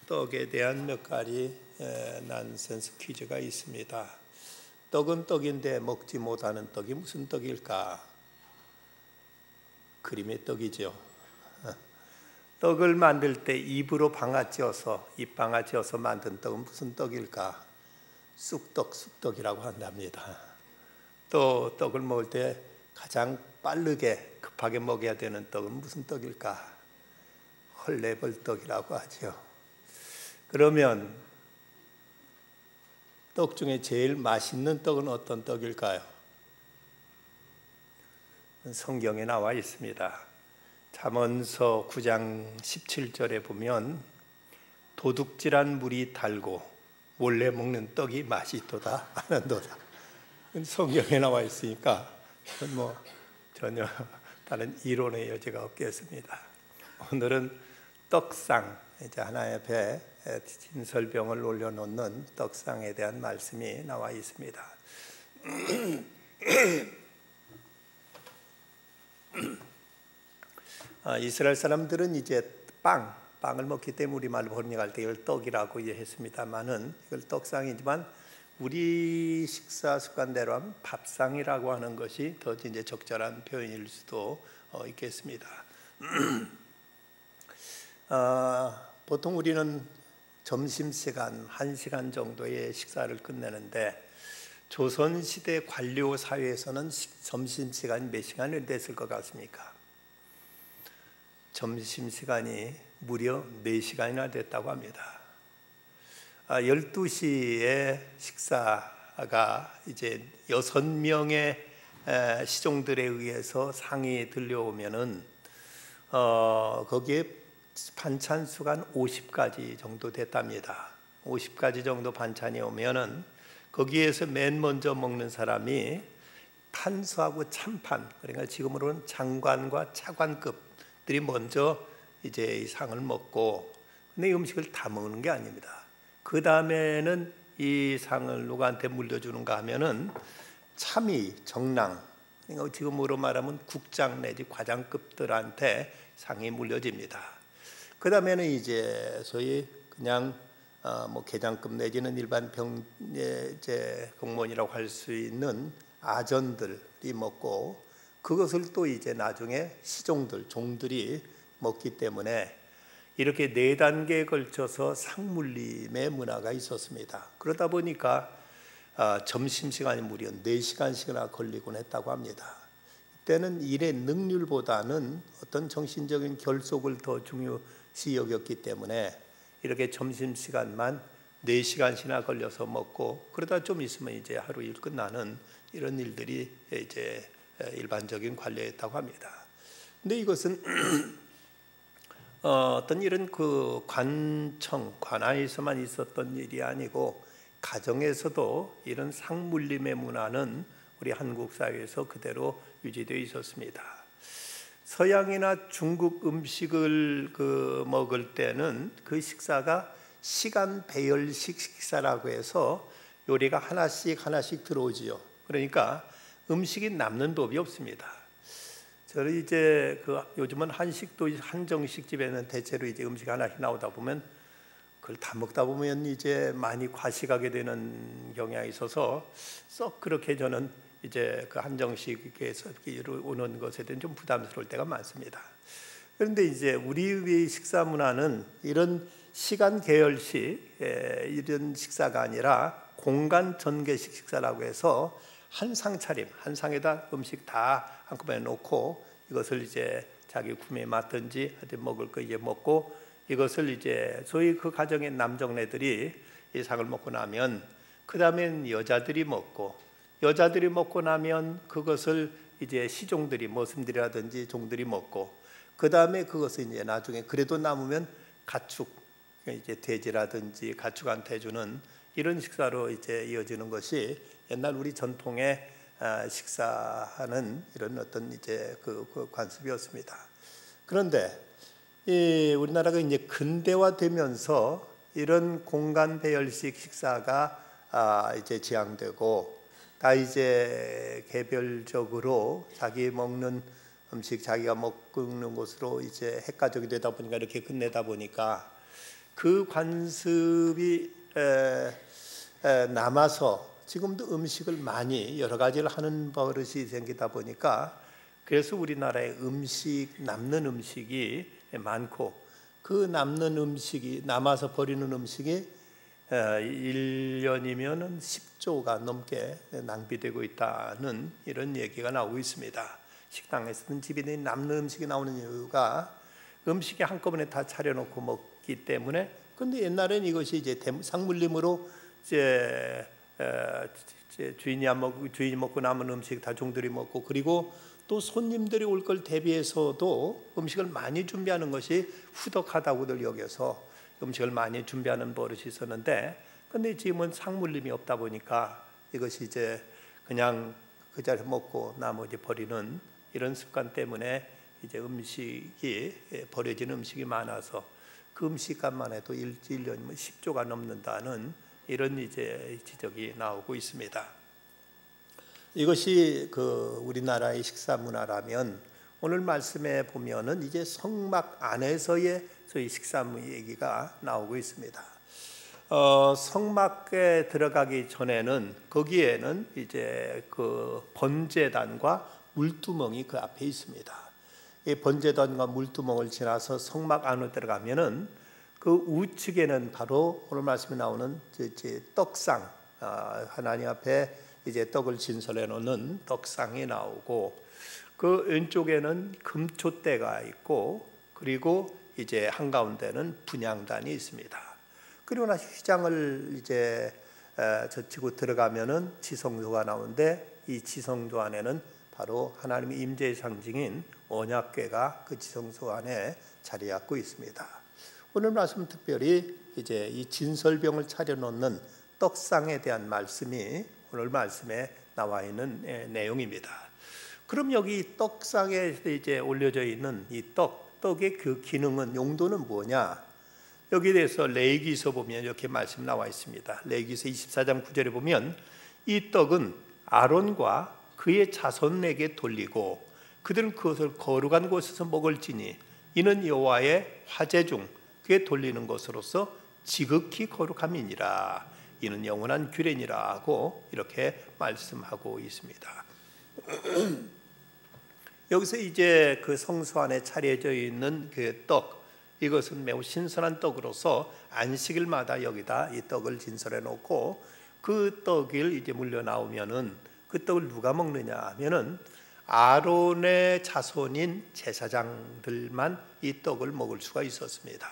떡에 대한 몇 가지 난센스 퀴즈가 있습니다. 떡은 떡인데 먹지 못하는 떡이 무슨 떡일까? 그림의 떡이죠. 떡을 만들 때 입으로 입방아찌어서 만든 떡은 무슨 떡일까? 쑥떡이라고 한답니다. 또 떡을 먹을 때 가장 빠르게 급하게 먹어야 되는 떡은 무슨 떡일까? 헐레벌떡이라고 하죠. 그러면 떡 중에 제일 맛있는 떡은 어떤 떡일까요? 성경에 나와 있습니다. 잠언서 9장 17절에 보면 도둑질한 물이 달고 몰래 먹는 떡이 맛있도다 하는도다. 성경에 나와 있으니까 전혀 다른 이론의 여지가 없겠습니다. 오늘은 떡상, 이제 하나의 배에 진설병을 올려놓는 떡상에 대한 말씀이 나와 있습니다. 이스라엘 사람들은 이제 빵을 먹기 때문에 우리말로 번역할 때 이걸 떡이라고 이해했습니다만은 이걸 떡상이지만 우리 식사 습관대로 하면 밥상이라고 하는 것이 더 이제 적절한 표현일 수도 있겠습니다. 보통 우리는 점심시간 1시간 정도의 식사를 끝내는데 조선시대 관료 사회에서는 점심시간이 몇 시간이 됐을 것 같습니까? 점심시간이 무려 4시간이나 됐다고 합니다. 12시에 식사가 이제 6명의 시종들에 의해서 상이 들려오면은 거기에 반찬 수가 한 50가지 정도 됐답니다. 50가지 정도 반찬이 오면은 거기에서 맨 먼저 먹는 사람이 판수하고 참판, 그러니까 지금으로는 장관과 차관급들이 먼저 이제 이 상을 먹고, 근데 이 음식을 다 먹는 게 아닙니다. 그 다음에는 이 상을 누구한테 물려주는가 하면은 참의, 정랑, 그러니까 지금으로 말하면 국장 내지 과장급들한테 상이 물려집니다. 그 다음에는 이제 소위 그냥 계장급 내지는 일반 이제 공무원이라고 할 수 있는 아전들이 먹고, 그것을 또 이제 나중에 시종들, 종들이 먹기 때문에 이렇게 4단계에 걸쳐서 상물림의 문화가 있었습니다. 그러다 보니까 점심시간이 무려 4시간씩이나 걸리곤 했다고 합니다. 이때는 일의 능률보다는 어떤 정신적인 결속을 더 중요시 여겼기 때문에 이렇게 점심시간만 4시간씩이나 걸려서 먹고, 그러다 좀 있으면 이제 하루 일 끝나는 이런 일들이 이제 일반적인 관례였다고 합니다. 근데 이것은 어떤 이런 그 관아에서만 있었던 일이 아니고 가정에서도 이런 상물림의 문화는 우리 한국 사회에서 그대로 유지되어 있었습니다. 서양이나 중국 음식을 먹을 때는 그 식사가 시간 배열식 식사라고 해서 요리가 하나씩 들어오지요. 그러니까 음식이 남는 법이 없습니다. 저는 이제 요즘은 한식도 한정식 집에는 대체로 이제 음식 하나씩 나오다 보면 그걸 다 먹다 보면 이제 많이 과식하게 되는 경향이 있어서 썩 그렇게 저는 이제 그 한정식에서 오는 것에 대한 좀 부담스러울 때가 많습니다. 그런데 이제 우리의 식사 문화는 이런 시간 계열식 이런 식사가 아니라 공간 전개식 식사라고 해서 한 상 차림, 한 상에다 음식 다 한꺼번에 놓고 이것을 이제 자기 구매에 맞든지 하여튼 먹을 거 이제 먹고, 이것을 이제 소위 그 가정의 남정네들이 이 상을 먹고 나면 그 다음엔 여자들이 먹고 나면 그것을 이제 시종들이 머슴들이라든지 종들이 먹고, 그 다음에 그것을 이제 나중에 그래도 남으면 가축, 이제 돼지라든지 가축한테 주는 이런 식사로 이제 이어지는 것이 옛날 우리 전통의 식사하는 이런 어떤 이제 그 관습이었습니다. 그런데 우리나라가 이제 근대화되면서 이런 공간 배열식 식사가 이제 지향되고 다 이제 개별적으로 자기 먹는 음식 자기가 먹는 것으로 이제 핵가족이 되다 보니까 이렇게 끝내다 보니까 그 관습이 남아서 지금도 음식을 많이 여러 가지를 하는 버릇이 생기다 보니까 그래서 우리나라에 남는 음식이 많고 그 남는 음식이 남아서 버리는 음식이 1년이면 10조가 넘게 낭비되고 있다는 이런 얘기가 나오고 있습니다. 식당에서든 집에 남는 음식이 나오는 이유가 음식이 한꺼번에 다 차려놓고 먹기 때문에. 그런데 옛날에는 이것이 이제 상물림으로 이제 주인이 먹고 남은 음식 다 종들이 먹고, 그리고 또 손님들이 올 걸 대비해서도 음식을 많이 준비하는 것이 후덕하다고들 여겨서 음식을 많이 준비하는 버릇이 있었는데, 근데 지금은 상물림이 없다 보니까 이것이 이제 그냥 그 자리에 먹고 나머지 버리는 이런 습관 때문에 이제 음식이 버려지는 음식이 많아서 그 음식값만 해도 1년이면 10조가 넘는다는 이런 이제 지적이 나오고 있습니다. 이것이 그 우리나라의 식사 문화라면, 오늘 말씀에 보면은 이제 성막 안에서의 소위 식사 얘기가 나오고 있습니다. 성막에 들어가기 전에는 거기에는 이제 그 번제단과 물두멍이 그 앞에 있습니다. 이 번제단과 물두멍을 지나서 성막 안으로 들어가면은 그 우측에는 바로 오늘 말씀에 나오는 떡상, 하나님 앞에 이제 떡을 진설해 놓는 떡상이 나오고, 그 왼쪽에는 금촛대가 있고, 그리고 이제 한가운데는 분향단이 있습니다. 그리고 나서 휘장을 이제 젖히고 들어가면은 지성소가 나오는데, 이 지성소 안에는 바로 하나님의 임재의 상징인 언약궤가 그 지성소 안에 자리 잡고 있습니다. 오늘 말씀 특별히 이제 이 진설병을 차려놓는 떡상에 대한 말씀이 오늘 말씀에 나와 있는 내용입니다. 그럼 여기 떡상에 이제 올려져 있는 이 떡의 그 기능은, 용도는 뭐냐? 여기에 대해서 레위기서 보면 이렇게 말씀 나와 있습니다. 레위기서 24장 9절에 보면 이 떡은 아론과 그의 자손에게 돌리고 그들은 그것을 거룩한 곳에서 먹을지니 이는 여호와의 화제 중 그에 돌리는 것으로서 지극히 거룩함이니라. 이는 영원한 규례니라 하고 이렇게 말씀하고 있습니다. 여기서 이제 그 성소 안에 차려져 있는 그 떡, 이것은 매우 신선한 떡으로서 안식일마다 여기다 이 떡을 진설해 놓고, 그 떡을 이제 물려 나오면은 그 떡을 누가 먹느냐 하면은 아론의 자손인 제사장들만 이 떡을 먹을 수가 있었습니다.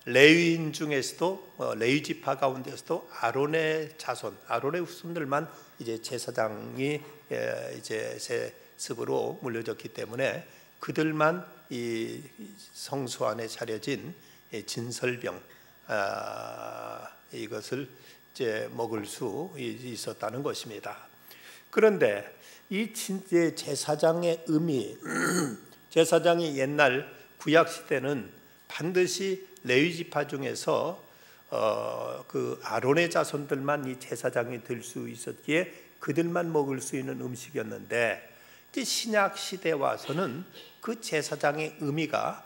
레위인 중에서도 레위 지파 가운데서도 아론의 자손, 아론의 후손들만 이제 제사장이 이제 세습으로 물려졌기 때문에 그들만 이 성소 안에 차려진 진설병, 이것을 이제 먹을 수 있었다는 것입니다. 그런데 이 제사장의 의미, 제사장이 옛날 구약 시대는 반드시 레위 지파 중에서 그 아론의 자손들만 이 제사장이 될 수 있었기에 그들만 먹을 수 있는 음식이었는데, 이제 신약 시대에 와서는 그 제사장의 의미가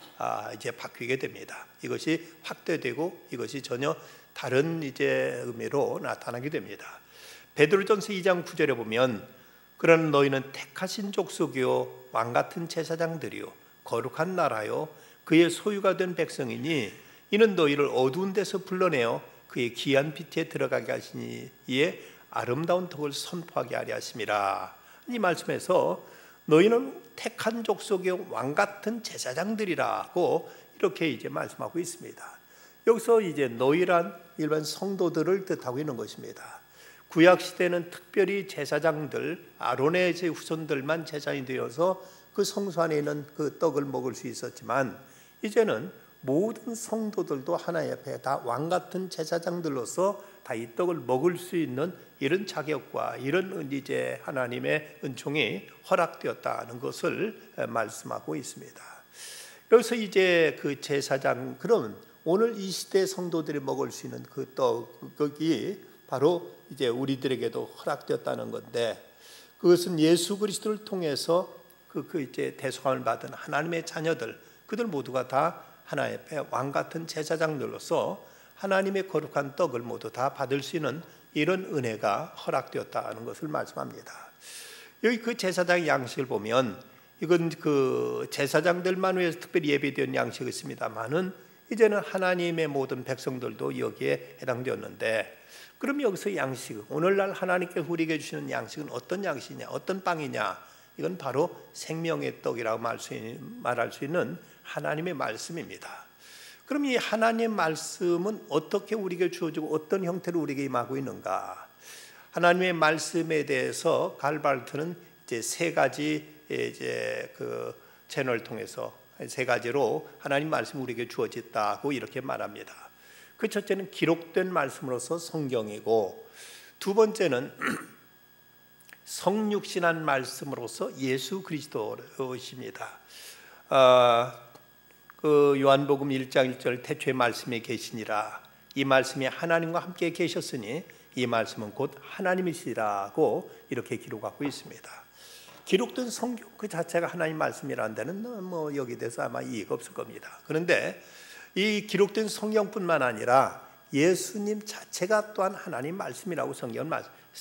이제 바뀌게 됩니다. 이것이 확대되고 이것이 전혀 다른 이제 의미로 나타나게 됩니다. 베드로전서 2장 9절에 보면 그런 너희는 택하신 족속이요 왕 같은 제사장들이요 거룩한 나라요 그의 소유가 된 백성이니 이는 너희를 어두운 데서 불러내어 그의 귀한 빛에 들어가게 하시니 이에 아름다운 덕을 선포하게 하려 하심이라. 이 말씀에서 너희는 택한 족속의 왕 같은 제사장들이라고 이렇게 이제 말씀하고 있습니다. 여기서 이제 너희란 일반 성도들을 뜻하고 있는 것입니다. 구약 시대는 특별히 제사장들, 아론의 후손들만 제사장이 되어서 그 성소 안에 있는 그 떡을 먹을 수 있었지만, 이제는 모든 성도들도 하나님 앞에 다 왕 같은 제사장들로서 다 이 떡을 먹을 수 있는 이런 자격과 이런 이제 하나님의 은총이 허락되었다는 것을 말씀하고 있습니다. 여기서 이제 그 제사장, 그럼 오늘 이 시대 성도들이 먹을 수 있는 그 떡이 바로 이제 우리들에게도 허락되었다는 건데, 그것은 예수 그리스도를 통해서 그 이제 대속함을 받은 하나님의 자녀들, 그들 모두가 다 하나님 앞에 왕 같은 제사장들로서 하나님의 거룩한 떡을 모두 다 받을 수 있는 이런 은혜가 허락되었다는 것을 말씀합니다. 여기 그 제사장 양식을 보면 이건 그 제사장들만 위해서 특별히 예비된 양식이 있습니다만은 이제는 하나님의 모든 백성들도 여기에 해당되었는데, 그럼 여기서 양식, 오늘날 하나님께 우리에게 주시는 양식은 어떤 양식이냐, 어떤 빵이냐? 이건 바로 생명의 떡이라고 말할 수 있는 하나님의 말씀입니다. 그럼 이 하나님의 말씀은 어떻게 우리에게 주어지고 어떤 형태로 우리에게 임하고 있는가? 하나님의 말씀에 대해서 갈발트는 이제 세 가지 이제 그 채널을 통해서 세 가지로 하나님 말씀이 우리에게 주어졌다고 이렇게 말합니다. 그 첫째는 기록된 말씀으로서 성경이고, 두 번째는 성육신한 말씀으로서 예수 그리스도이십니다. 그 요한복음 1장 1절 태초에 말씀이 계시니라, 이 말씀이 하나님과 함께 계셨으니 이 말씀은 곧 하나님이시라고 이렇게 기록하고 있습니다. 기록된 성경 그 자체가 하나님 말씀이라는 데는 뭐 여기 대해서 아마 이의가 없을 겁니다. 그런데 이 기록된 성경뿐만 아니라 예수님 자체가 또한 하나님 말씀이라고 성경은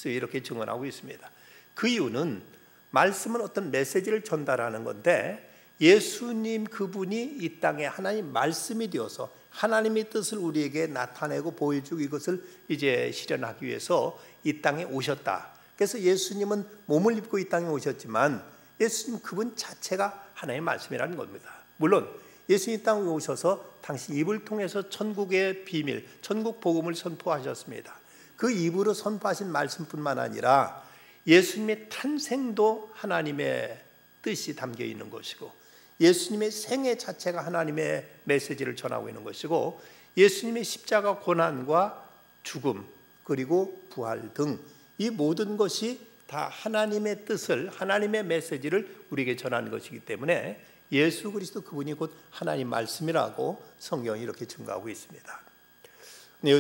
이렇게 증언하고 있습니다. 그 이유는 말씀은 어떤 메시지를 전달하는 건데, 예수님 그분이 이 땅에 하나님 말씀이 되어서 하나님의 뜻을 우리에게 나타내고 보여주고 이것을 이제 실현하기 위해서 이 땅에 오셨다. 그래서 예수님은 몸을 입고 이 땅에 오셨지만 예수님 그분 자체가 하나님의 말씀이라는 겁니다. 물론 예수님 이 땅에 오셔서 당신 입을 통해서 천국의 비밀, 천국 복음을 선포하셨습니다. 그 입으로 선포하신 말씀뿐만 아니라 예수님의 탄생도 하나님의 뜻이 담겨 있는 것이고, 예수님의 생애 자체가 하나님의 메시지를 전하고 있는 것이고, 예수님의 십자가 고난과 죽음 그리고 부활 등 이 모든 것이 다 하나님의 뜻을, 하나님의 메시지를 우리에게 전하는 것이기 때문에 예수 그리스도 그분이 곧 하나님 말씀이라고 성경이 이렇게 증거하고 있습니다.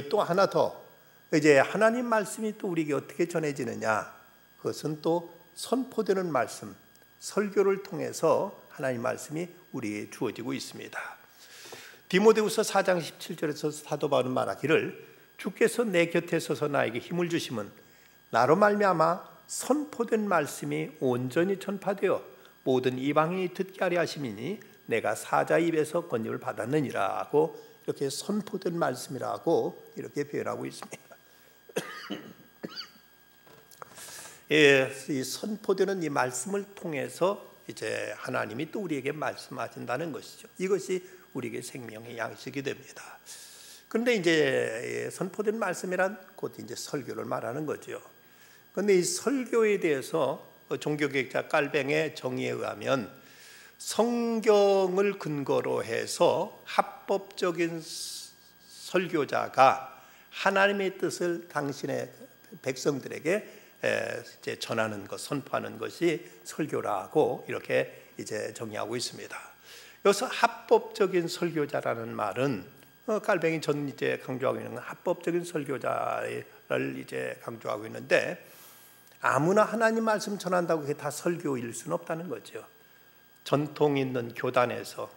또 하나 더, 이제 하나님 말씀이 또 우리에게 어떻게 전해지느냐, 그것은 또 선포되는 말씀, 설교를 통해서 하나님 말씀이 우리에게 주어지고 있습니다. 디모데후서 4장 17절에서 사도 바울은 말하기를, 주께서 내 곁에 서서 나에게 힘을 주심은 나로 말미암아 선포된 말씀이 온전히 전파되어 모든 이방인이 듣게 하려 하심이니 내가 사자 입에서 권유를 받았느니라 하고 이렇게 선포된 말씀이라고 이렇게 표현하고 있습니다. 예, 이 선포되는 이 말씀을 통해서 이제 하나님이 또 우리에게 말씀하신다는 것이죠. 이것이 우리에게 생명의 양식이 됩니다. 그런데 이제 선포된 말씀이란 곧 이제 설교를 말하는 거죠. 그런데 이 설교에 대해서 종교개혁자 깔뱅의 정의에 의하면 성경을 근거로 해서 합법적인 설교자가 하나님의 뜻을 당신의 백성들에게 이제 전하는 것, 선포하는 것이 설교라고 이렇게 이제 정의하고 있습니다. 여기서 합법적인 설교자라는 말은 깔뱅이 전 이제 강조하고 있는 합법적인 설교자를 이제 강조하고 있는데, 아무나 하나님 말씀 전한다고 그게 다 설교일 수는 없다는 거죠. 전통 있는 교단에서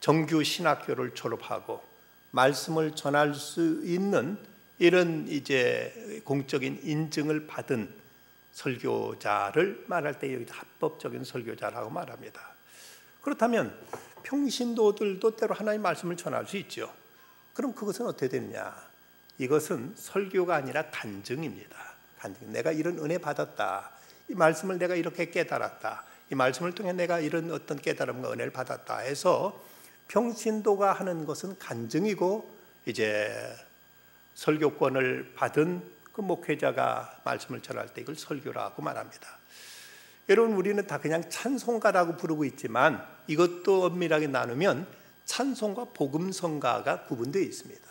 정규 신학교를 졸업하고 말씀을 전할 수 있는 이런 이제 공적인 인증을 받은 설교자를 말할 때 여기 합법적인 설교자라고 말합니다. 그렇다면 평신도들도 때로 하나님 말씀을 전할 수 있죠. 그럼 그것은 어떻게 되느냐? 이것은 설교가 아니라 간증입니다. 간증. 내가 이런 은혜 받았다. 이 말씀을 내가 이렇게 깨달았다. 이 말씀을 통해 내가 이런 어떤 깨달음과 은혜를 받았다 해서 평신도가 하는 것은 간증이고, 이제 설교권을 받은 그 목회자가 말씀을 전할 때 이걸 설교라고 말합니다. 여러분, 우리는 다 그냥 찬송가라고 부르고 있지만 이것도 엄밀하게 나누면 찬송과 복음성가가 구분되어 있습니다.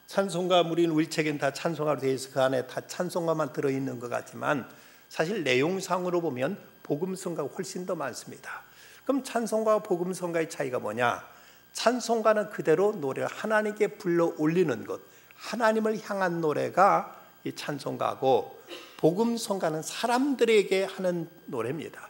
찬송가, 우리 책엔 다 찬송가로 되어 있어 그 안에 다 찬송가만 들어있는 것 같지만 사실 내용상으로 보면 복음성가가 훨씬 더 많습니다. 그럼 찬송가와 복음성가의 차이가 뭐냐? 찬송가는 그대로 노래를 하나님께 불러 올리는 것, 하나님을 향한 노래가 이 찬송가고, 복음성가는 사람들에게 하는 노래입니다.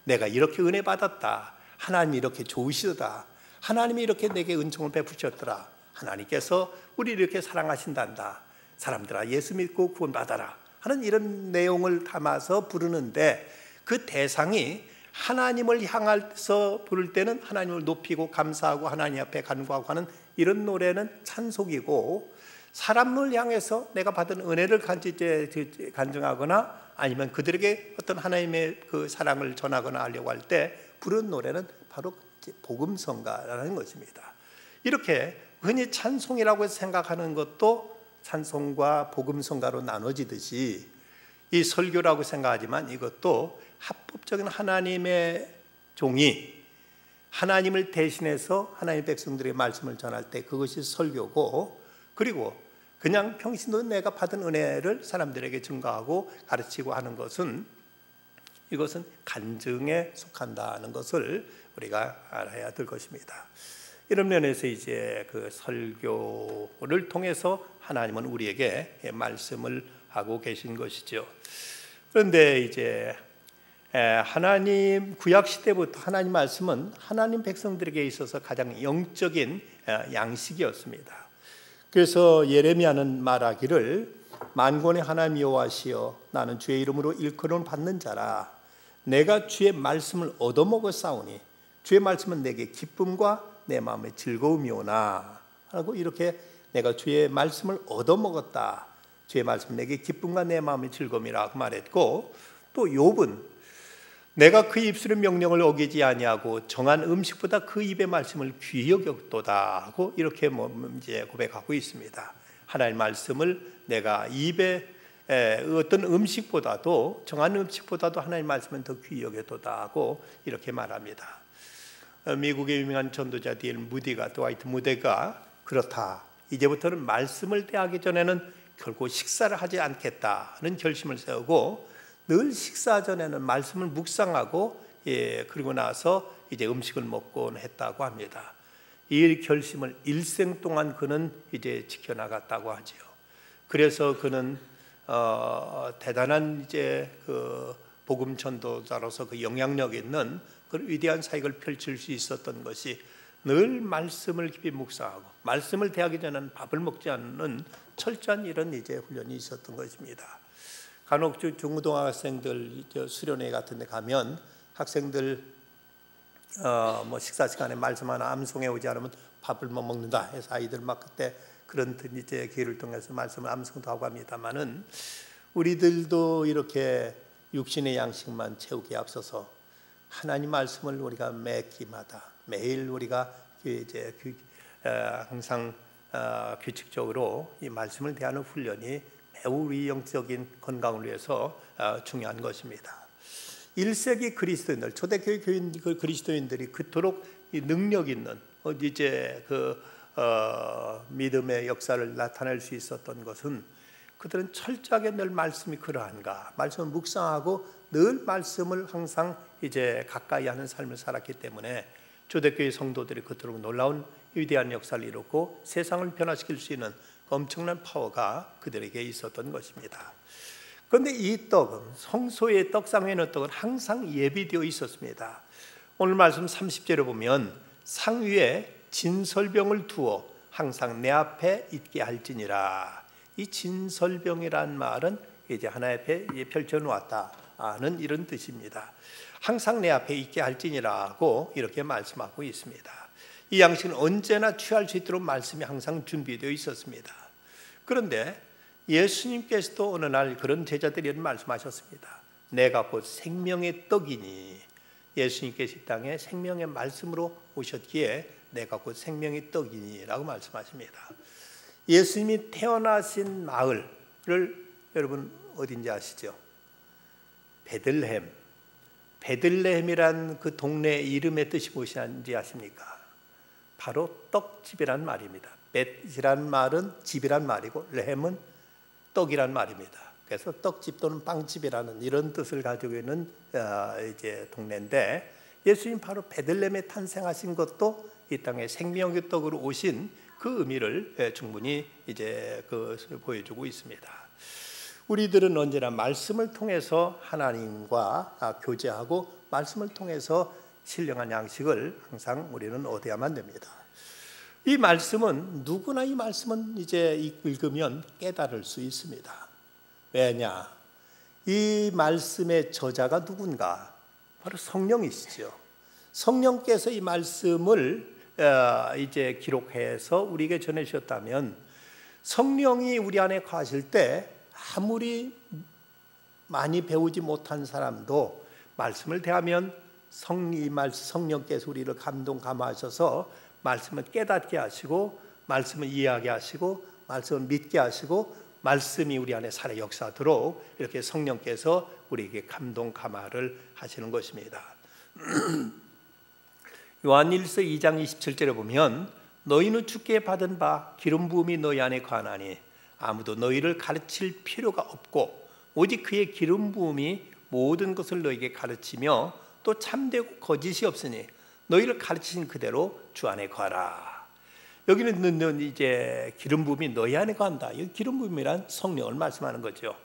내가 이렇게 은혜 받았다, 하나님이 이렇게 좋으시다, 하나님이 이렇게 내게 은총을 베푸셨더라. 하나님께서 우리를 이렇게 사랑하신단다. 사람들아 예수 믿고 구원받아라 하는 이런 내용을 담아서 부르는데, 그 대상이 하나님을 향해서 부를 때는 하나님을 높이고 감사하고 하나님 앞에 간구하고 하는 이런 노래는 찬송이고, 사람을 향해서 내가 받은 은혜를 간증하거나 아니면 그들에게 어떤 하나님의 그 사랑을 전하거나 하려고 할 때 부르는 노래는 바로 복음성가라는 것입니다. 이렇게 흔히 찬송이라고 생각하는 것도 찬송과 복음성가로 나눠지듯이 이 설교라고 생각하지만 이것도 합법적인 하나님의 종이 하나님을 대신해서 하나님의 백성들에게 말씀을 전할 때 그것이 설교고, 그리고 그냥 평신도 내가 받은 은혜를 사람들에게 증거하고 가르치고 하는 것은 이것은 간증에 속한다는 것을 우리가 알아야 될 것입니다. 이런 면에서 이제 그 설교를 통해서 하나님은 우리에게 말씀을 하고 계신 것이죠. 그런데 이제 하나님 구약 시대부터 하나님 말씀은 하나님 백성들에게 있어서 가장 영적인 양식이었습니다. 그래서 예레미야는 말하기를 만군의 하나님 여호와시여 나는 주의 이름으로 일컬음을 받는 자라. 내가 주의 말씀을 얻어먹었사오니 주의 말씀은 내게 기쁨과 내 마음의 즐거움이오나 하고, 이렇게 내가 주의 말씀을 얻어먹었다. 주의 말씀은 내게 기쁨과 내 마음의 즐거움이라고 말했고, 또 욥은 내가 그 입술의 명령을 어기지 아니하고 정한 음식보다 그 입의 말씀을 귀히 여겼도다 하고 이렇게 이제 고백하고 있습니다. 하나님의 말씀을 내가 입에 어떤 음식보다도 정한 음식보다도 하나님의 말씀은 더 귀히 여겼도다 하고 이렇게 말합니다. 미국의 유명한 전도자 D.L. 무디가 드와이트 무디가 그렇다. 이제부터는 말씀을 대하기 전에는 결코 식사를 하지 않겠다는 결심을 세우고 늘 식사 전에는 말씀을 묵상하고 그리고 나서 이제 음식을 먹곤 했다고 합니다. 이 결심을 일생 동안 그는 이제 지켜나갔다고 하지요. 그래서 그는 대단한 이제 그 복음 전도자로서 그 영향력 있는 그 위대한 사역을 펼칠 수 있었던 것이 늘 말씀을 깊이 묵상하고 말씀을 대하기 전에는 밥을 먹지 않는 철저한 이런 이제 훈련이 있었던 것입니다. 간혹 중고등학생들 수련회 같은 데 가면 학생들 뭐 식사 시간에 말씀 하나 암송해 오지 않으면 밥을 못 먹는다 해서 아이들 막 그때 그런 이제 기회를 통해서 말씀을 암송도 하고 합니다만은, 우리들도 이렇게 육신의 양식만 채우기에 앞서서 하나님 말씀을 우리가 매 끼마다 매일 우리가 이제 항상 규칙적으로 이 말씀을 대하는 훈련이 매우 우리 영적인 건강을 위해서 중요한 것입니다. 1세기 그리스도인들, 초대교회 그리스도인들이 그토록 이 능력 있는 이제 믿음의 역사를 나타낼 수 있었던 것은 그들은 철저하게 늘 말씀이 그러한가, 말씀을 묵상하고 늘 말씀을 항상 이제 가까이 하는 삶을 살았기 때문에 초대교회 성도들이 그토록 놀라운 위대한 역사를 이뤘고 세상을 변화시킬 수 있는 엄청난 파워가 그들에게 있었던 것입니다. 그런데 이 떡은, 성소의 떡상에는 떡은 항상 예비되어 있었습니다. 오늘 말씀 30절에 보면 상 위에 진설병을 두어 항상 내 앞에 있게 할지니라. 이 진설병이란 말은 이제 하나님 앞에 펼쳐 놓았다는 이런 뜻입니다. 항상 내 앞에 있게 할지니라고 이렇게 말씀하고 있습니다. 이 양식은 언제나 취할 수 있도록 말씀이 항상 준비되어 있었습니다. 그런데 예수님께서도 어느 날 그런 제자들이 이런 말씀하셨습니다. 내가 곧 생명의 떡이니, 예수님께서 이 땅에 생명의 말씀으로 오셨기에 내가 곧 생명의 떡이니 라고 말씀하십니다. 예수님이 태어나신 마을을 여러분 어딘지 아시죠? 베들레헴. 베들레헴이란 그 동네 이름의 뜻이 무엇인지 아십니까? 바로 떡집이란 말입니다. 벳이란 말은 집이란 말이고 레헴은 떡이란 말입니다. 그래서 떡집 또는 빵집이라는 이런 뜻을 가지고 있는 이제 동네인데, 예수님 바로 베들레헴에 탄생하신 것도 이 땅에 생명의 떡으로 오신 그 의미를 충분히 이제 보여주고 있습니다. 우리들은 언제나 말씀을 통해서 하나님과 교제하고 말씀을 통해서 신령한 양식을 항상 우리는 얻어야만 됩니다. 이 말씀은 누구나 이 말씀은 이제 읽으면 깨달을 수 있습니다. 왜냐? 이 말씀의 저자가 누군가? 바로 성령이시죠. 성령께서 이 말씀을 이제 기록해서 우리에게 전해주셨다면, 성령이 우리 안에 거하실 때 아무리 많이 배우지 못한 사람도 말씀을 대하면 성령께서 우리를 감동 감화하셔서 말씀을 깨닫게 하시고, 말씀을 이해하게 하시고, 말씀을 믿게 하시고, 말씀이 우리 안에 살아 역사하도록 이렇게 성령께서 우리에게 감동 감화를 하시는 것입니다. 요한일서 2장 27절에 보면, 너희는 주께 받은 바 기름 부음이 너희 안에 거하나니 아무도 너희를 가르칠 필요가 없고 오직 그의 기름 부음이 모든 것을 너희에게 가르치며 또 참되고 거짓이 없으니 너희를 가르치신 그대로 주 안에 거하라. 여기는 이제 기름 부음이 너희 안에 거한다. 이 기름 부음이란 성령을 말씀하는 거죠.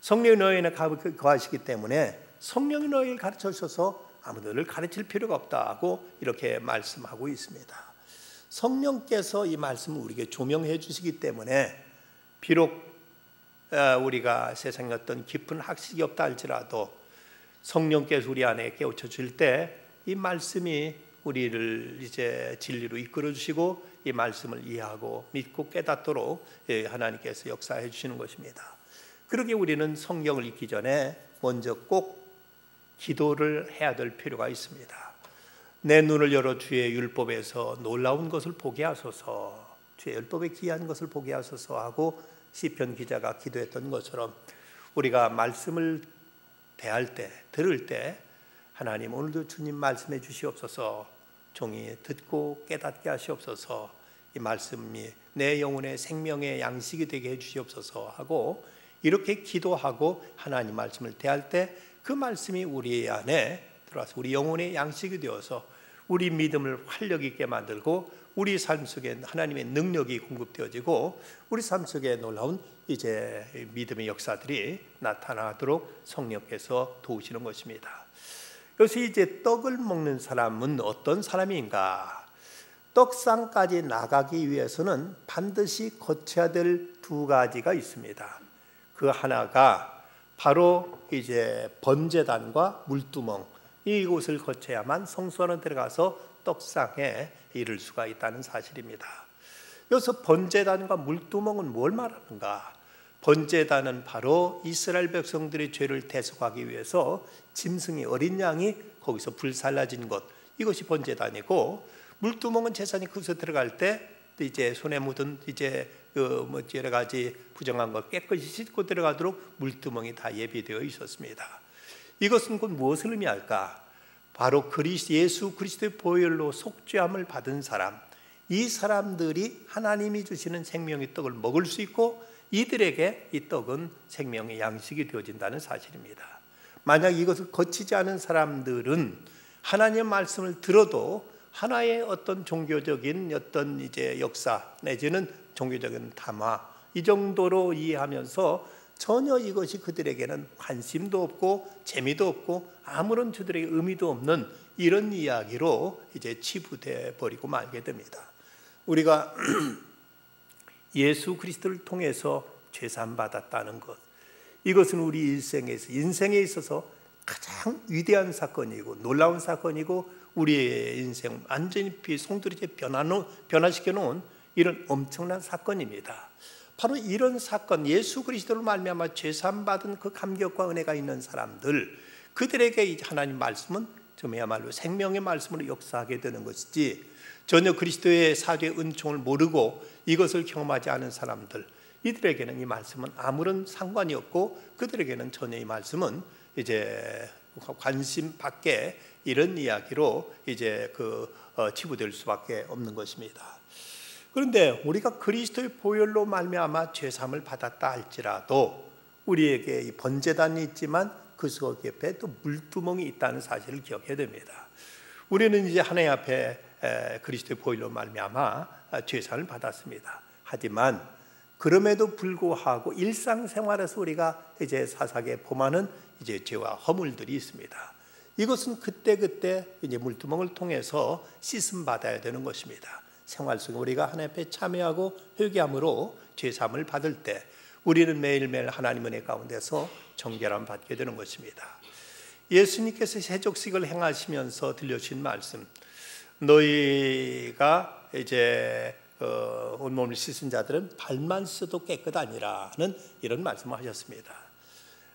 성령이 너희 안에 거하시기 때문에 성령이 너희를 가르쳐 주셔서 아무도 너희를 가르칠 필요가 없다고 이렇게 말씀하고 있습니다. 성령께서 이 말씀을 우리에게 조명해 주시기 때문에 비록 우리가 세상에 어떤 깊은 학식이 없다 할지라도 성령께서 우리 안에 깨우쳐 줄 때 이 말씀이 우리를 이제 진리로 이끌어 주시고 이 말씀을 이해하고 믿고 깨닫도록 하나님께서 역사해 주시는 것입니다. 그러게 우리는 성경을 읽기 전에 먼저 꼭 기도를 해야 될 필요가 있습니다. 내 눈을 열어 주의 율법에서 놀라운 것을 보게 하소서, 주의 율법에 귀한 것을 보게 하소서 하고 시편 기자가 기도했던 것처럼 우리가 말씀을 대할 때, 들을 때 하나님 오늘도 주님 말씀해 주시옵소서, 종이 듣고 깨닫게 하시옵소서, 이 말씀이 내 영혼의 생명의 양식이 되게 해 주시옵소서 하고 이렇게 기도하고 하나님 말씀을 대할 때 그 말씀이 우리 안에 들어와서 우리 영혼의 양식이 되어서 우리 믿음을 활력 있게 만들고 우리 삶 속에 하나님의 능력이 공급되어지고 우리 삶 속에 놀라운 이제 믿음의 역사들이 나타나도록 성령께서 도우시는 것입니다. 그래서 이제 떡을 먹는 사람은 어떤 사람인가? 떡상까지 나가기 위해서는 반드시 거쳐야 될 두 가지가 있습니다. 그 하나가 바로 이제 번제단과 물두멍, 이곳을 거쳐야만 성소 안에 들어가서 떡상에 이를 수가 있다는 사실입니다. 여기서 번제단과 물두멍은 뭘 말하는가? 번제단은 바로 이스라엘 백성들의 죄를 대속하기 위해서 짐승이 어린 양이 거기서 불살라진 것, 이것이 번제단이고, 물두멍은 제사장이 거기서 들어갈 때 이제 손에 묻은 이제 여러 가지 부정한 것 깨끗이 씻고 들어가도록 물두멍이 다 예비되어 있었습니다. 이것은 곧 무엇을 의미할까? 바로 예수 그리스도의 보혈로 속죄함을 받은 사람, 이 사람들이 하나님이 주시는 생명의 떡을 먹을 수 있고 이들에게 이 떡은 생명의 양식이 되어진다는 사실입니다. 만약 이것을 거치지 않은 사람들은 하나님의 말씀을 들어도 하나의 어떤 종교적인 어떤 이제 역사 내지는 종교적인 담화 이 정도로 이해하면서 전혀 이것이 그들에게는 관심도 없고 재미도 없고 아무런 저들에게 의미도 없는 이런 이야기로 이제 치부돼 버리고 말게 됩니다. 우리가 예수 그리스도를 통해서 죄사함 받았다는 것, 이것은 우리 인생에 있어서 가장 위대한 사건이고 놀라운 사건이고 우리의 인생 완전히 송두리째 변화시켜 놓은 이런 엄청난 사건입니다. 바로 이런 사건, 예수 그리스도를 말미암아 죄사함 받은 그 감격과 은혜가 있는 사람들, 그들에게 하나님 말씀은 정말로 생명의 말씀으로 역사하게 되는 것이지, 전혀 그리스도의 사죄의 은총을 모르고 이것을 경험하지 않은 사람들, 이들에게는 이 말씀은 아무런 상관이 없고 그들에게는 전혀 이 말씀은 이제 관심 밖에 이런 이야기로 이제 치부될 수밖에 없는 것입니다. 그런데 우리가 그리스도의 보혈로 말미암아 죄사함을 받았다 할지라도 우리에게 이 번제단이 있지만 그 속 옆에 또 물두멍이 있다는 사실을 기억해야 됩니다. 우리는 이제 하나님 앞에 그리스도의 보혈로 말미암아 죄사함을 받았습니다. 하지만 그럼에도 불구하고 일상생활에서 우리가 이제 사사게 범하는 이제 죄와 허물들이 있습니다. 이것은 그때그때 이제 물두멍을 통해서 씻음 받아야 되는 것입니다. 생활 속에 우리가 하나님 앞에 참여하고 회개함으로 죄사함을 받을 때 우리는 매일매일 하나님 은혜 가운데서 정결함 받게 되는 것입니다. 예수님께서 세족식을 행하시면서 들려주신 말씀, 너희가 이제 온몸을 씻은 자들은 발만 씻어도 깨끗하니라는 이런 말씀을 하셨습니다.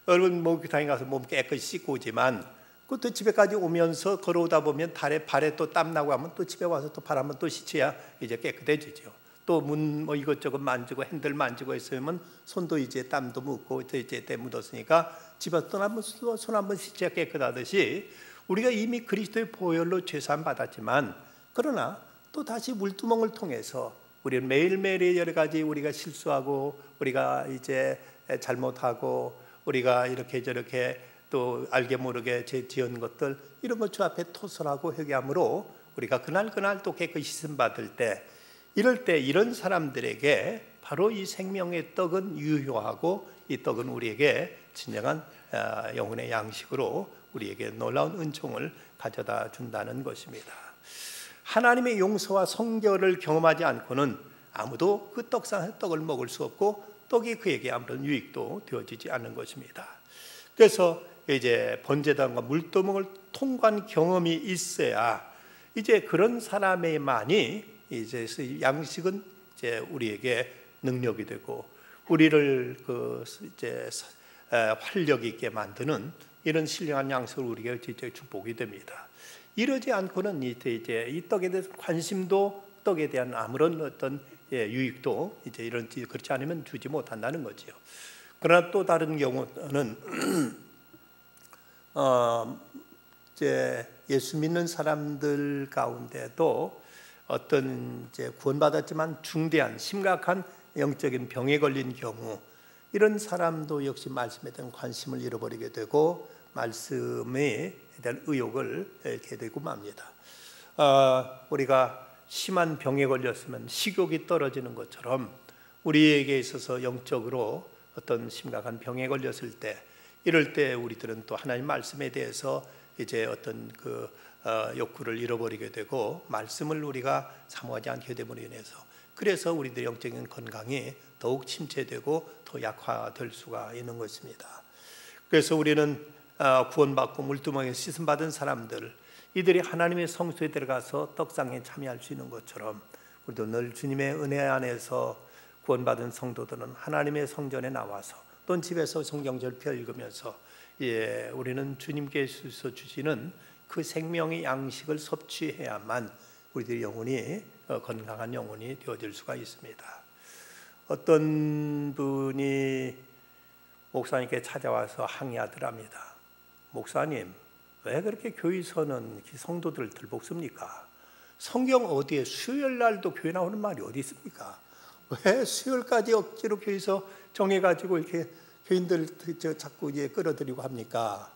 여러분 목욕탕에 가서 몸 깨끗이 씻고 오지만 또 집에까지 오면서 걸어오다 보면 발에 또 땀 나고 하면 또 집에 와서 또 발 한번 또 씻어야 이제 깨끗해지죠. 또 문 뭐 이것저것 만지고 핸들 만지고 있으면 손도 이제 땀도 묻고 이제 때 묻었으니까 집에서 손 한번 씻어야 깨끗하듯이 우리가 이미 그리스도의 보혈로 죄사함 받았지만 그러나 또 다시 물두멍을 통해서 우리는 매일매일 여러 가지 우리가 실수하고 우리가 이제 잘못하고 우리가 이렇게 저렇게 또 알게 모르게 지은 것들 이런 것 주 앞에 토설하고 회개함으로 우리가 그날 또 깨끗이 씻음 받을 때 이럴 때 이런 사람들에게 바로 이 생명의 떡은 유효하고 이 떡은 우리에게 진정한 영혼의 양식으로 우리에게 놀라운 은총을 가져다 준다는 것입니다. 하나님의 용서와 성결을 경험하지 않고는 아무도 그 떡상의 떡을 먹을 수 없고 떡이 그에게 아무런 유익도 되어지지 않는 것입니다. 그래서 이제 번제단과 물두멍을 통과한 경험이 있어야 이제 그런 사람에만이 이제 양식은 이제 우리에게 능력이 되고 우리를 이제 활력 있게 만드는 이런 신령한 양식을 우리에게 진짜 축복이 됩니다. 이러지 않고는 이제 이 떡에 대해서 관심도 떡에 대한 아무런 어떤 유익도 이제 이런 그렇지 않으면 주지 못한다는 거지요. 그러나 또 다른 경우는 이제 예수 믿는 사람들 가운데도 어떤 이제 구원받았지만 중대한 심각한 영적인 병에 걸린 경우 이런 사람도 역시 말씀에 대한 관심을 잃어버리게 되고 말씀에 대한 의욕을 잃게 되고 맙니다. 우리가 심한 병에 걸렸으면 식욕이 떨어지는 것처럼 우리에게 있어서 영적으로 어떤 심각한 병에 걸렸을 때 이럴 때 우리들은 또 하나님 말씀에 대해서 이제 어떤 욕구를 잃어버리게 되고 말씀을 우리가 사모하지 않게 됨으로 인해서 그래서 우리들의 영적인 건강이 더욱 침체되고 더 약화될 수가 있는 것입니다. 그래서 우리는 구원받고 물두멍에 씻음받은 사람들 이들이 하나님의 성소에 들어가서 떡상에 참여할 수 있는 것처럼 우리도 늘 주님의 은혜 안에서 구원받은 성도들은 하나님의 성전에 나와서 또는 집에서 성경절표 읽으면서 우리는 주님께서 주시는 그 생명의 양식을 섭취해야만 우리들의 영혼이 건강한 영혼이 되어질 수가 있습니다. 어떤 분이 목사님께 찾아와서 항의하더랍니다. 목사님, 왜 그렇게 교회에서는 성도들을 들볶습니까? 성경 어디에 수요일 날도 교회 나오는 말이 어디 있습니까? 왜 수요일까지 억지로 교회에서 정해가지고 이렇게 교인들 자꾸 끌어들이고 합니까?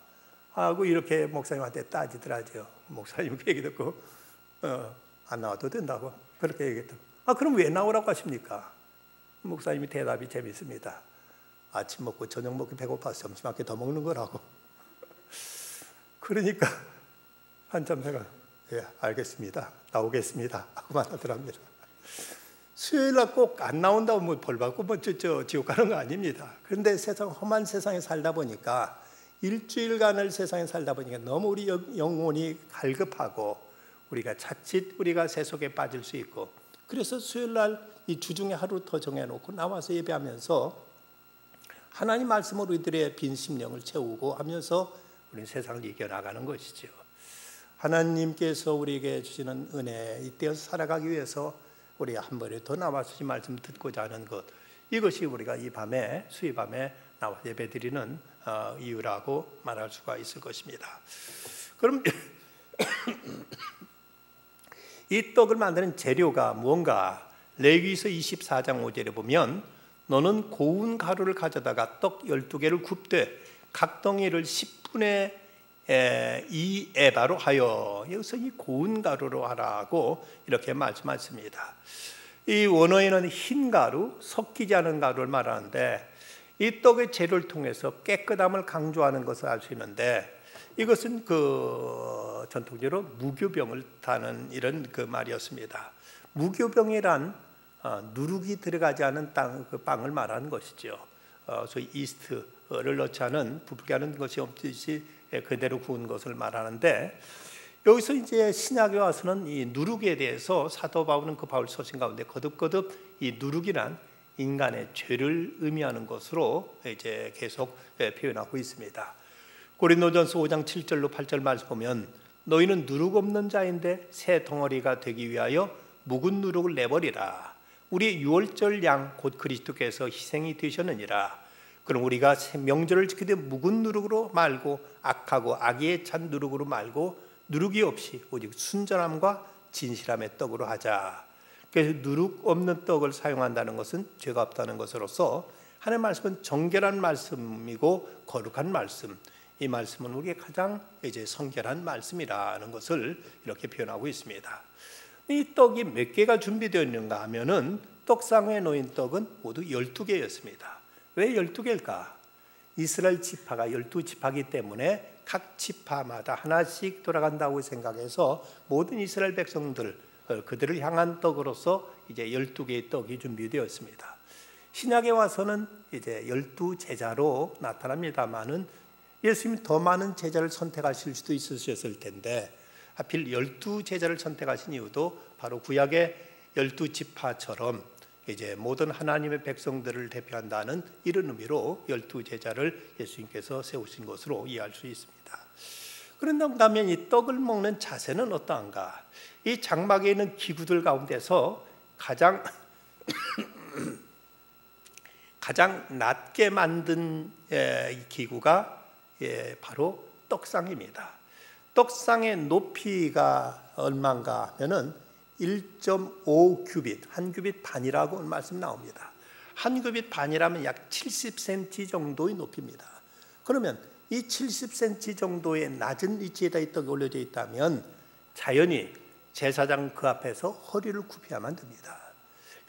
하고 이렇게 목사님한테 따지더라고요. 목사님 그 얘기 듣고 안 나와도 된다고 그렇게 얘기했다. 그럼 왜 나오라고 하십니까? 목사님이 대답이 재밌습니다. 아침 먹고 저녁 먹고 배고파서 점심 한 끼 더 먹는 거라고. 그러니까 한참 생각, 알겠습니다. 나오겠습니다. 하고 말하더랍니다. 수요일날 꼭 안 나온다고 뭐 벌 받고 뭐 지옥 가는 거 아닙니다. 그런데 험한 세상에 살다 보니까 일주일간을 세상에 살다 보니까 너무 우리 영혼이 갈급하고 우리가 자칫 우리가 세속에 빠질 수 있고 그래서 수요일날 이 주중에 하루 더 정해놓고 나와서 예배하면서 하나님 말씀으로 우리들의 빈 심령을 채우고 하면서 우리 세상을 이겨나가는 것이죠. 하나님께서 우리에게 주시는 은혜 이때에서 살아가기 위해서 우리가 한 번에 더 나와서 이 말씀 듣고자 하는 것 이것이 우리가 이 밤에 수요밤에 나와 예배드리는 이유라고 말할 수가 있을 것입니다. 그럼 이 떡을 만드는 재료가 무언가 레위기서 24장 5절에 보면 너는 고운 가루를 가져다가 떡 12개를 굽되 각 덩이를 10분의 2 에바로 하여 여기서 이 고운 가루로 하라고 이렇게 말씀하십니다. 이 원어에는 흰 가루, 섞이지 않은 가루를 말하는데 이 떡의 재료를 통해서 깨끗함을 강조하는 것을 알 수 있는데 이것은 전통적으로 무교병을 타는 이런 말이었습니다. 무교병이란 누룩이 들어가지 않은 빵을 말하는 것이죠. 소위 이스트를 넣지 않은 부풀게 하는 것이 없듯이 그대로 구운 것을 말하는데, 여기서 이제 신약에 와서는 이 누룩에 대해서 사도 바울은 바울 서신 가운데 거듭거듭 이 누룩이란 인간의 죄를 의미하는 것으로 이제 계속 표현하고 있습니다. 고린도전서 5장 7절로 8절 말씀 보면, 너희는 누룩 없는 자인데 새 덩어리가 되기 위하여 묵은 누룩을 내버리라. 우리 유월절 양 곧 그리스도께서 희생이 되셨느니라. 그럼 우리가 명절을 지키되 묵은 누룩으로 말고 악하고 악의에 찬 누룩으로 말고 누룩이 없이 오직 순전함과 진실함의 떡으로 하자. 그래서 누룩 없는 떡을 사용한다는 것은 죄가 없다는 것으로서 하나님의 말씀은 정결한 말씀이고 거룩한 말씀, 이 말씀은 우리의 가장 이제 성결한 말씀이라는 것을 이렇게 표현하고 있습니다. 이 떡이 몇 개가 준비되어 있는가 하면은 떡상에 놓인 떡은 모두 12개였습니다. 왜 12개일까? 이스라엘 지파가 12지파이기 때문에 각 지파마다 하나씩 돌아간다고 생각해서 모든 이스라엘 백성들, 그들을 향한 떡으로서 이제 12개의 떡이 준비되었습니다. 신약에 와서는 이제 12제자로 나타납니다만은 예수님이 더 많은 제자를 선택하실 수도 있으셨을 텐데, 하필 12제자를 선택하신 이유도 바로 구약의 12지파처럼 이제 모든 하나님의 백성들을 대표한다는 이런 의미로 12제자를 예수님께서 세우신 것으로 이해할 수 있습니다. 그런다면 이 떡을 먹는 자세는 어떠한가? 이 장막에 있는 기구들 가운데서 가장 낮게 만든 기구가 바로 떡상입니다. 떡상의 높이가 얼마인가 하면은 1.5 규빗, 한 규빗 반이라고 말씀 나옵니다. 한 규빗 반이라면 약 70cm 정도의 높이입니다. 그러면 이 70cm 정도의 낮은 위치에다 이 떡이 올려져 있다면 자연히 제사장 그 앞에서 허리를 굽혀야만 됩니다.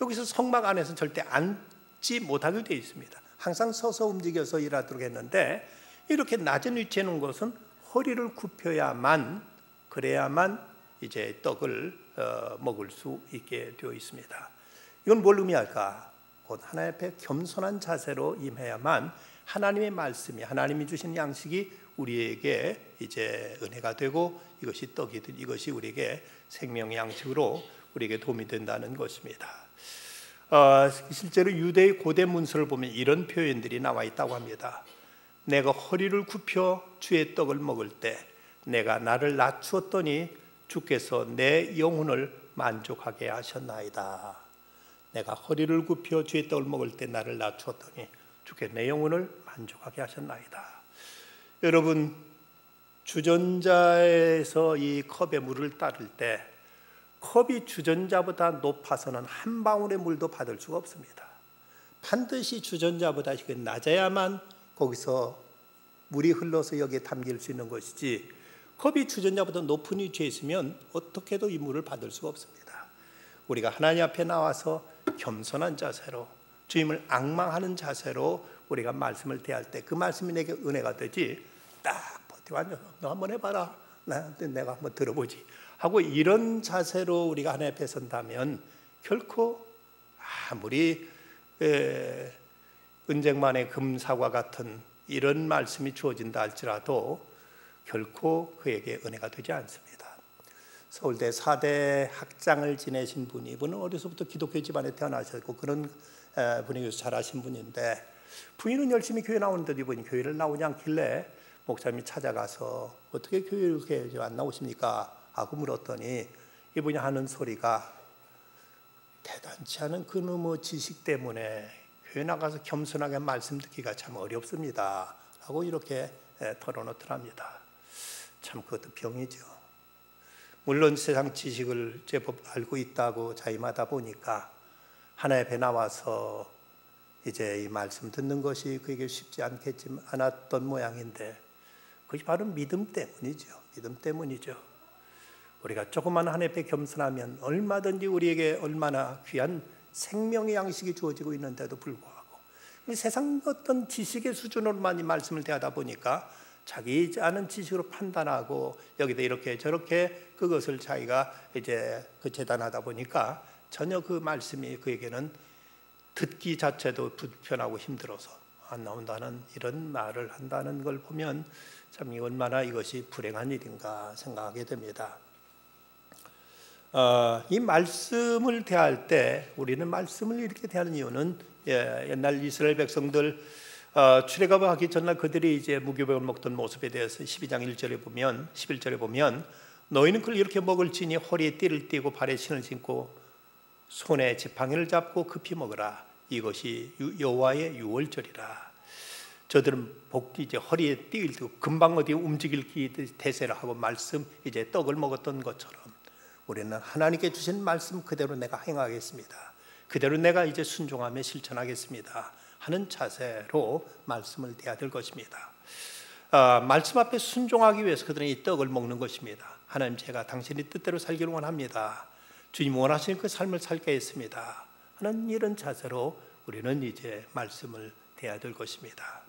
여기서 성막 안에서 절대 앉지 못하게 되어 있습니다. 항상 서서 움직여서 일하도록 했는데, 이렇게 낮은 위치에 놓은 것은 허리를 굽혀야만, 그래야만 이제 떡을 먹을 수 있게 되어 있습니다. 이건 뭘 의미할까? 곧 하나님 앞에 겸손한 자세로 임해야만 하나님의 말씀이, 하나님이 주신 양식이 우리에게 이제 은혜가 되고, 이것이 떡이 된, 이것이 우리에게 생명의 양식으로 우리에게 도움이 된다는 것입니다. 실제로 유대의 고대 문서를 보면 이런 표현들이 나와 있다고 합니다. 내가 허리를 굽혀 주의 떡을 먹을 때 내가 나를 낮추었더니 주께서 내 영혼을 만족하게 하셨나이다. 내가 허리를 굽혀 주의 떡을 먹을 때 나를 낮추었더니 주께서 내 영혼을 만족하게 하셨나이다. 여러분, 주전자에서 이 컵에 물을 따를 때 컵이 주전자보다 높아서는 한 방울의 물도 받을 수가 없습니다. 반드시 주전자보다 낮아야만 거기서 물이 흘러서 여기에 담길 수 있는 것이지, 컵이 주전자보다 높은 위치에 있으면 어떻게 해도 이 물을 받을 수가 없습니다. 우리가 하나님 앞에 나와서 겸손한 자세로, 주님을 앙망하는 자세로 우리가 말씀을 대할 때 그 말씀이 내게 은혜가 되지, 딱 버티고 앉아서 너 한번 해봐라, 내가 한번 들어보지 하고 이런 자세로 우리가 하나님 앞에 선다면 결코 아무리 은쟁반의 금사과 같은 이런 말씀이 주어진다 할지라도 결코 그에게 은혜가 되지 않습니다. 서울대 4대 학장을 지내신 분이, 이분은 어려서부터 기독교 집안에 태어나셨고 그런 분위기에서 자라신 분인데, 부인은 열심히 교회 나오는데 이분이 교회를 나오지 않길래 목사님이 찾아가서 어떻게 교회에 안 나오십니까? 하고 물었더니 이분이 하는 소리가, 대단치 않은 그놈의 지식 때문에 교회 나가서 겸손하게 말씀 듣기가 참 어렵습니다 하고 이렇게 털어놓더랍니다. 참 그것도 병이죠. 물론 세상 지식을 제법 알고 있다고 자임하다 보니까 하나님 앞에 나와서 이제 이 말씀 듣는 것이 그에게 쉽지 않았던 모양인데, 그것이 바로 믿음 때문이죠. 믿음 때문이죠. 우리가 조그만 하나님 앞에 겸손하면 얼마든지 우리에게 얼마나 귀한 생명의 양식이 주어지고 있는데도 불구하고 세상 어떤 지식의 수준으로만 이 말씀을 대하다 보니까 자기 아는 지식으로 판단하고 여기다 이렇게 저렇게 그것을 자기가 이제 그 재단하다 보니까 전혀 그 말씀이 그에게는 듣기 자체도 불편하고 힘들어서 안 나온다는 이런 말을 한다는 걸 보면 참 얼마나 이것이 불행한 일인가 생각하게 됩니다. 이 말씀을 대할 때 우리는 말씀을 이렇게 대하는 이유는 옛날 이스라엘 백성들 출애굽하기 전날 그들이 이제 무교병을 먹던 모습에 대해서 12장 1절에 보면 11절에 보면 너희는 그걸 이렇게 먹을지니 허리에 띠를 띠고 발에 신을 신고 손에 지팡이를 잡고 급히 먹으라. 이것이 여호와의 유월절이라. 저들은 복디 이제 허리에 띠를 띠고 금방 어디 움직일 대세를 하고 말씀 이제 떡을 먹었던 것처럼 우리는 하나님께 주신 말씀 그대로 내가 행하겠습니다. 그대로 내가 이제 순종하며 실천하겠습니다 하는 자세로 말씀을 대해야 될 것입니다. 말씀 앞에 순종하기 위해서 그들은 이 떡을 먹는 것입니다. 하나님, 제가 당신의 뜻대로 살기를 원합니다. 주님 원하시는 그 삶을 살게 했습니다 하는 이런 자세로 우리는 이제 말씀을 대해야 될 것입니다.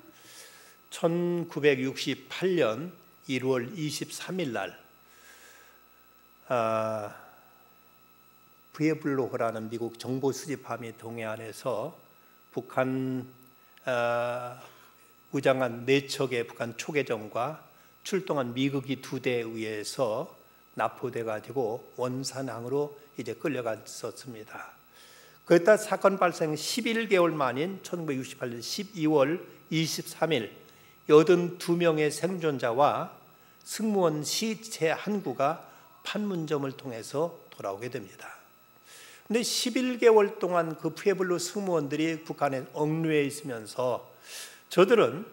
1968년 1월 23일 날 부에블로호라는 미국 정보 수집함이 동해안에서 북한 무장한 4척의 북한 초계정과 출동한 미국이 2대에 의해서 납포돼 가지고 원산항으로 이제 끌려갔었습니다. 그때 사건 발생 11개월 만인 1968년 12월 23일 82명의 생존자와 승무원 시체 한 구가 판문점을 통해서 돌아오게 됩니다. 근데 11개월 동안 그 푸에블로 승무원들이 북한에 억류해 있으면서 저들은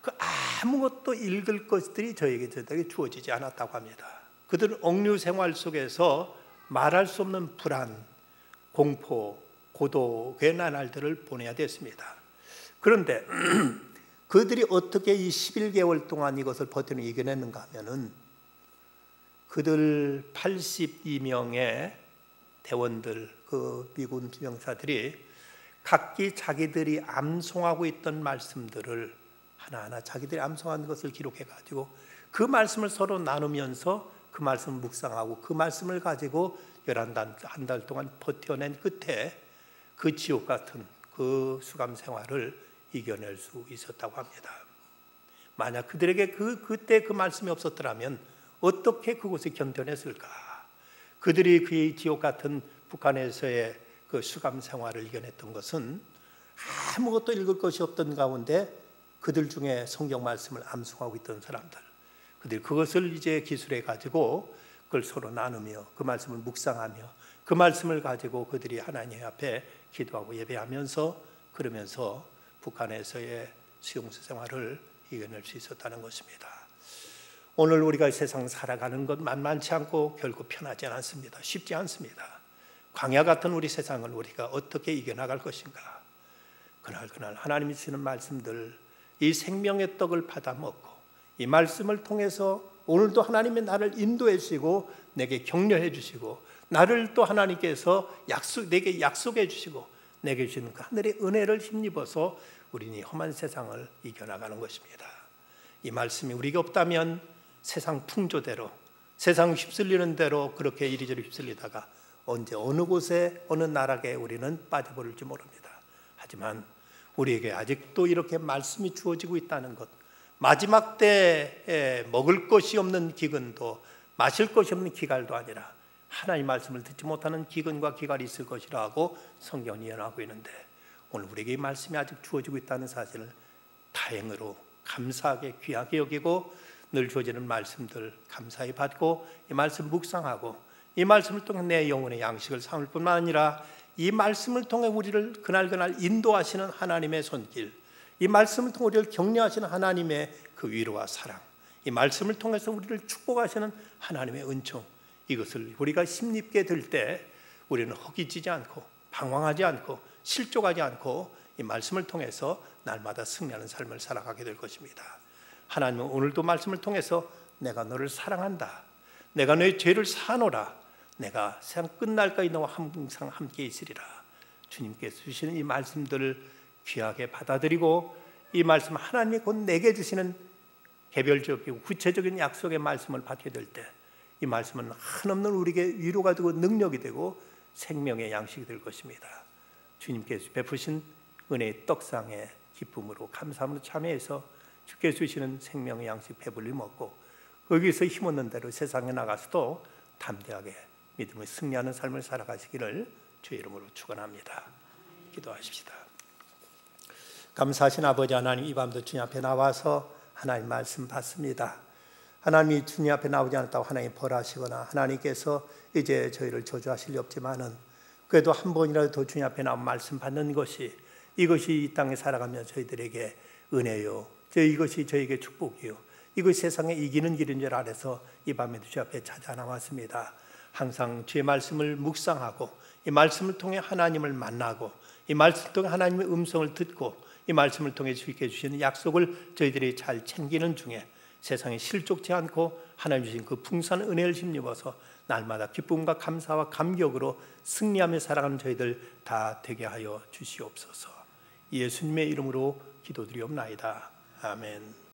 그 아무것도 읽을 것들이 저에게 주어지지 않았다고 합니다. 그들은 억류 생활 속에서 말할 수 없는 불안, 공포, 고독의 나날들을 보내야 됐습니다. 그런데 그들이 어떻게 이 11개월 동안 이것을 버티는 이겨냈는가 하면은 그들 82명의 대원들, 그 미군 병사들이 각기 자기들이 암송하고 있던 말씀들을 하나하나 자기들이 암송한 것을 기록해 가지고 그 말씀을 서로 나누면서 그 말씀을 묵상하고 그 말씀을 가지고 한 달 동안 버텨낸 끝에 그 지옥 같은 그 수감 생활을 이겨낼 수 있었다고 합니다. 만약 그들에게 그때 그 말씀이 없었더라면 어떻게 그곳에 견뎌냈을까? 그들이 그 지옥 같은 북한에서의 그 수감 생활을 이겨냈던 것은 아무것도 읽을 것이 없던 가운데 그들 중에 성경 말씀을 암송하고 있던 사람들, 그들이 그것을 이제 기술해 가지고 그걸 서로 나누며 그 말씀을 묵상하며 그 말씀을 가지고 그들이 하나님 앞에 기도하고 예배하면서 그러면서 북한에서의 수용소 생활을 이겨낼 수 있었다는 것입니다. 오늘 우리가 세상 살아가는 것 만만치 않고 결코 편하지 않습니다. 쉽지 않습니다. 광야 같은 우리 세상을 우리가 어떻게 이겨나갈 것인가? 그날 하나님이 주시는 말씀들, 이 생명의 떡을 받아 먹고 이 말씀을 통해서 오늘도 하나님이 나를 인도해 주시고 내게 격려해 주시고 나를 또 하나님께서 내게 약속해 주시고 내게 주시는 그 하늘의 은혜를 힘입어서 우리는 이 험한 세상을 이겨나가는 것입니다. 이 말씀이 우리가 없다면 세상 풍조대로 세상 휩쓸리는 대로 그렇게 이리저리 휩쓸리다가 언제 어느 곳에 어느 나락에 우리는 빠져버릴지 모릅니다. 하지만 우리에게 아직도 이렇게 말씀이 주어지고 있다는 것, 마지막 때에 먹을 것이 없는 기근도 마실 것이 없는 기갈도 아니라 하나님 말씀을 듣지 못하는 기근과 기갈이 있을 것이라고 성경이 예언하고 있는데 오늘 우리에게 이 말씀이 아직 주어지고 있다는 사실을 다행으로 감사하게 귀하게 여기고 늘 주어지는 말씀들 감사히 받고 이 말씀 묵상하고 이 말씀을 통해 내 영혼의 양식을 삼을 뿐만 아니라 이 말씀을 통해 우리를 그날 인도하시는 하나님의 손길, 이 말씀을 통해 우리를 격려하시는 하나님의 그 위로와 사랑, 이 말씀을 통해서 우리를 축복하시는 하나님의 은총, 이것을 우리가 힘입게 될 때 우리는 허기지지 않고 방황하지 않고 실족하지 않고 이 말씀을 통해서 날마다 승리하는 삶을 살아가게 될 것입니다. 하나님은 오늘도 말씀을 통해서 내가 너를 사랑한다, 내가 너의 죄를 사노라, 내가 세상 끝날까지 너와 항상 함께 있으리라, 주님께서 주시는 이 말씀들을 귀하게 받아들이고 이 말씀 하나님이 곧 내게 주시는 개별적이고 구체적인 약속의 말씀을 받게 될 때 이 말씀은 한없는 우리에게 위로가 되고 능력이 되고 생명의 양식이 될 것입니다. 주님께서 베푸신 은혜의 떡상의 기쁨으로 감사함으로 참여해서 주께서 주시는 생명의 양식 배불리 먹고 거기서 힘없는 대로 세상에 나가서도 담대하게 믿음을 승리하는 삶을 살아가시기를 주의 이름으로 축원합니다. 기도하십시다. 감사하신 아버지 하나님, 이 밤도 주님 앞에 나와서 하나님 말씀 받습니다. 하나님이 주님 앞에 나오지 않았다고 하나님 벌하시거나 하나님께서 이제 저희를 저주하실 리 없지만은 그래도 한 번이라도 더 주님 앞에 나온 말씀 받는 것이 이것이 이 땅에 살아가며 저희들에게 은혜요, 이것이 저희에게 축복이요, 이것이 세상에 이기는 길인 줄 알아서 이 밤에도 주 앞에 찾아 나왔습니다. 항상 주의 말씀을 묵상하고 이 말씀을 통해 하나님을 만나고 이 말씀을 통해 하나님의 음성을 듣고 이 말씀을 통해 주께 주시는 약속을 저희들이 잘 챙기는 중에 세상에 실족지 않고 하나님 주신 그 풍성한 은혜를 힘입어서 날마다 기쁨과 감사와 감격으로 승리하며 살아가는 저희들 다 되게 하여 주시옵소서. 예수님의 이름으로 기도드리옵나이다. 아멘.